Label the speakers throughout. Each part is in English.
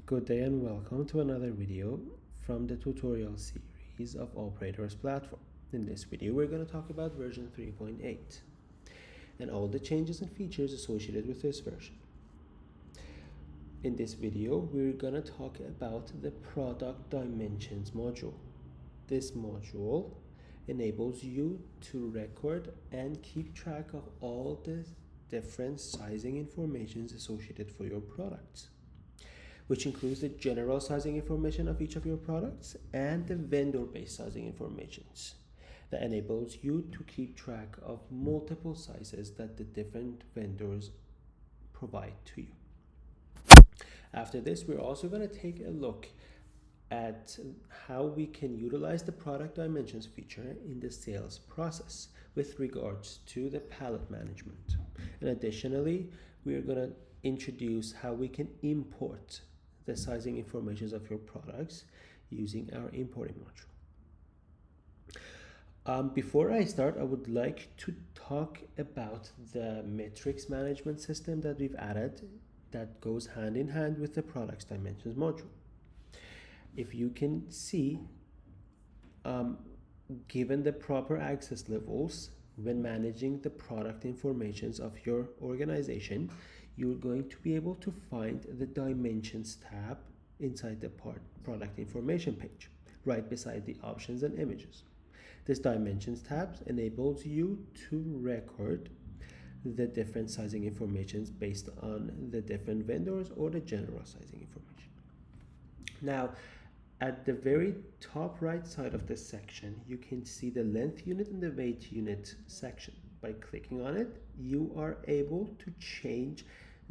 Speaker 1: Good day and welcome to another video from the tutorial series of Operators platform. In this video we're going to talk about version 3.8 and all the changes and features associated with this version. In this video we're going to talk about the product dimensions module. This module enables you to record and keep track of all the different sizing informations associated for your products, which includes the general sizing information of each of your products and the vendor-based sizing informations that enables you to keep track of multiple sizes that the different vendors provide to you. After this, we're also going to take a look at how we can utilize the product dimensions feature in the sales process with regards to the pallet management. And additionally, we're going to introduce how we can import the sizing information of your products using our importing module. Before I start, I would like to talk about the metrics management system that we've added that goes hand in hand with the products dimensions module. If you can see, given the proper access levels when managing the product informations of your organization, you're going to be able to find the dimensions tab inside the product information page, right beside the options and images. This dimensions tab enables you to record the different sizing informations based on the different vendors or the general sizing information. Now, at the very top right side of this section, you can see the length unit and the weight unit section. By clicking on it, you are able to change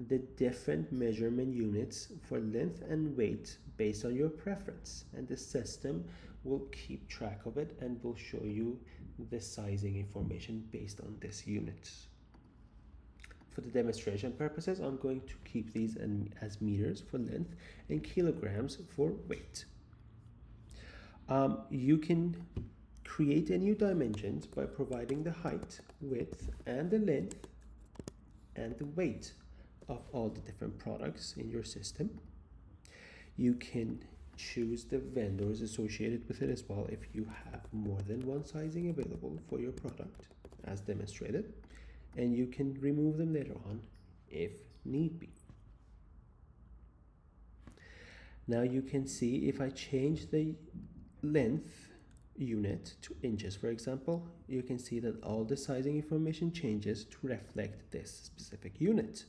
Speaker 1: the different measurement units for length and weight based on your preference, and the system will keep track of it and will show you the sizing information based on this unit. For the demonstration purposes, I'm going to keep these as meters for length and kilograms for weight. You can create a new dimensions by providing the height, width, and the length and the weight of all the different products in your system. You can choose the vendors associated with it as well if you have more than one sizing available for your product as demonstrated, and you can remove them later on if need be. Now you can see if I change the length unit to inches, for example, you can see that all the sizing information changes to reflect this specific unit.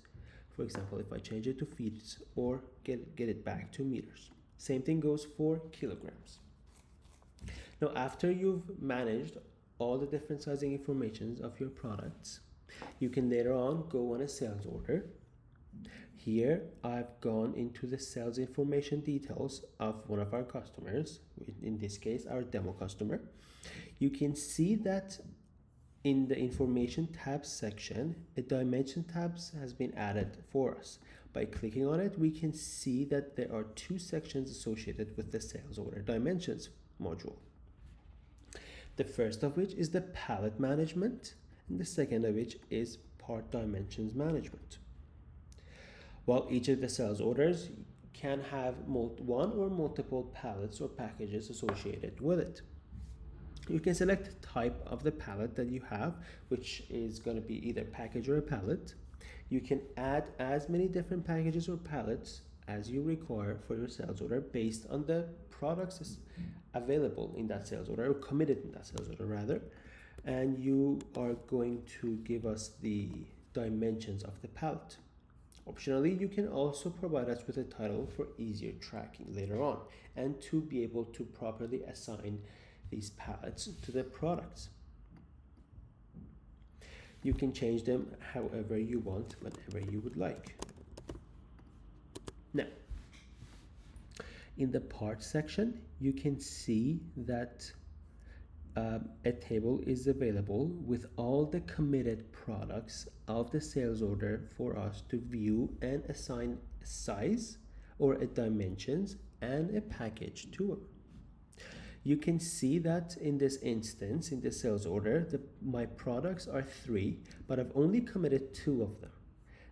Speaker 1: For example, if I change it to feet or get it back to meters. Same thing goes for kilograms. Now, after you've managed all the different sizing informations of your products, you can later on go on a sales order. Here, I've gone into the sales information details of one of our customers, in this case, our demo customer. You can see that in the information tab section, a dimension tab has been added for us. By clicking on it, we can see that there are two sections associated with the sales order dimensions module. The first of which is the pallet management, and the second of which is part dimensions management. While each of the sales orders can have one or multiple pallets or packages associated with it. You can select the type of the pallet that you have, which is going to be either package or a pallet. You can add as many different packages or pallets as you require for your sales order based on the products available in that sales order, or committed in that sales order rather. And you are going to give us the dimensions of the pallet. Optionally, you can also provide us with a title for easier tracking later on and to be able to properly assign these pallets to the products. You can change them however you want, whenever you would like. Now, in the parts section, you can see that a table is available with all the committed products of the sales order for us to view and assign a size or a dimensions and a package to them. You can see that in this instance, in the sales order, my products are 3, but I've only committed 2 of them.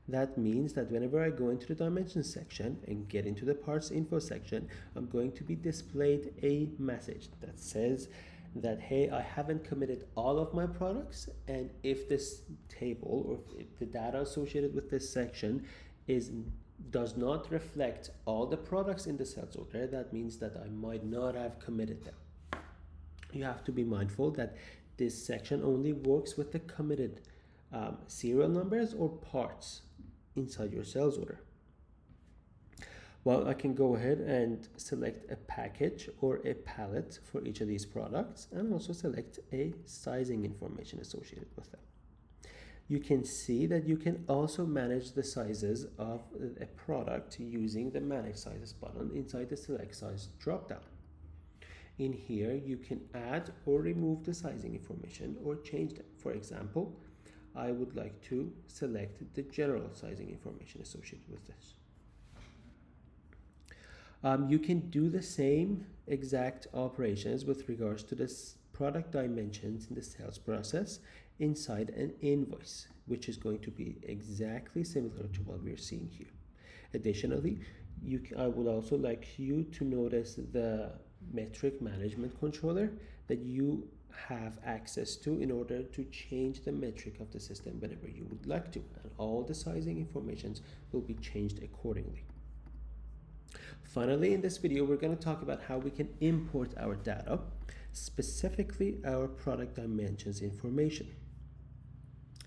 Speaker 1: That means that whenever I go into the dimensions section and get into the parts info section, I'm going to be displayed a message that says that, hey, I haven't committed all of my products, and if this table or if the data associated with this section does not reflect all the products in the sales order, that means that I might not have committed them. You have to be mindful that this section only works with the committed serial numbers or parts inside your sales order. Well, I can go ahead and select a package or a pallet for each of these products, and also select a sizing information associated with them. You can see that you can also manage the sizes of a product using the Manage Sizes button inside the Select Size dropdown. In here, you can add or remove the sizing information or change them. For example, I would like to select the general sizing information associated with this. You can do the same exact operations with regards to this product dimensions in the sales process inside an invoice, which is going to be exactly similar to what we're seeing here. Additionally, I would also like you to notice the metric management controller that you have access to in order to change the metric of the system whenever you would like to, and all the sizing informations will be changed accordingly. Finally, in this video, we're going to talk about how we can import our data, specifically our product dimensions information.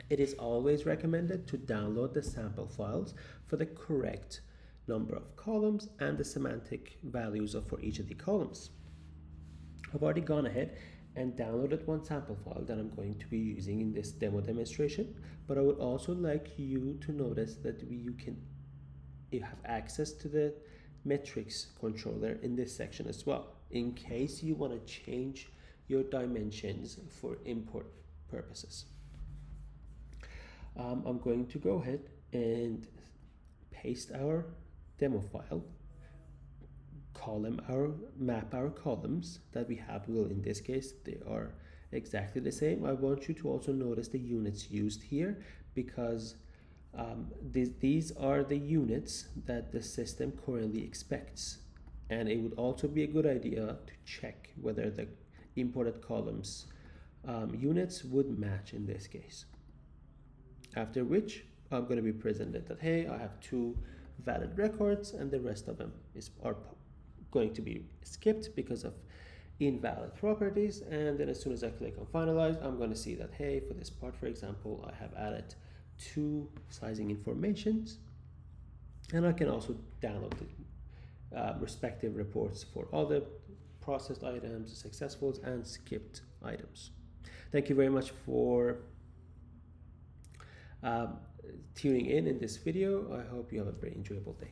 Speaker 1: It is always recommended to download the sample files for the correct number of columns and the semantic values for each of the columns. I've already gone ahead and downloaded one sample file that I'm going to be using in this demo demonstration, but I would also like you to notice that you have access to the metrics controller in this section as well, in case you want to change your dimensions for import purposes. I'm going to go ahead and paste our demo file, map our columns that we have. Well, in this case, they are exactly the same. I want you to also notice the units used here, because these are the units that the system currently expects, and it would also be a good idea to check whether the imported columns units would match in this case. After which, I'm going to be presented that, hey, I have 2 valid records and the rest of them are going to be skipped because of invalid properties. And then as soon as I click on finalize, I'm going to see that, hey, for this part, for example, I have added 2 sizing informations, and I can also download the respective reports for all the processed items, successfuls, and skipped items. Thank you very much for tuning in this video. I hope you have a very enjoyable day.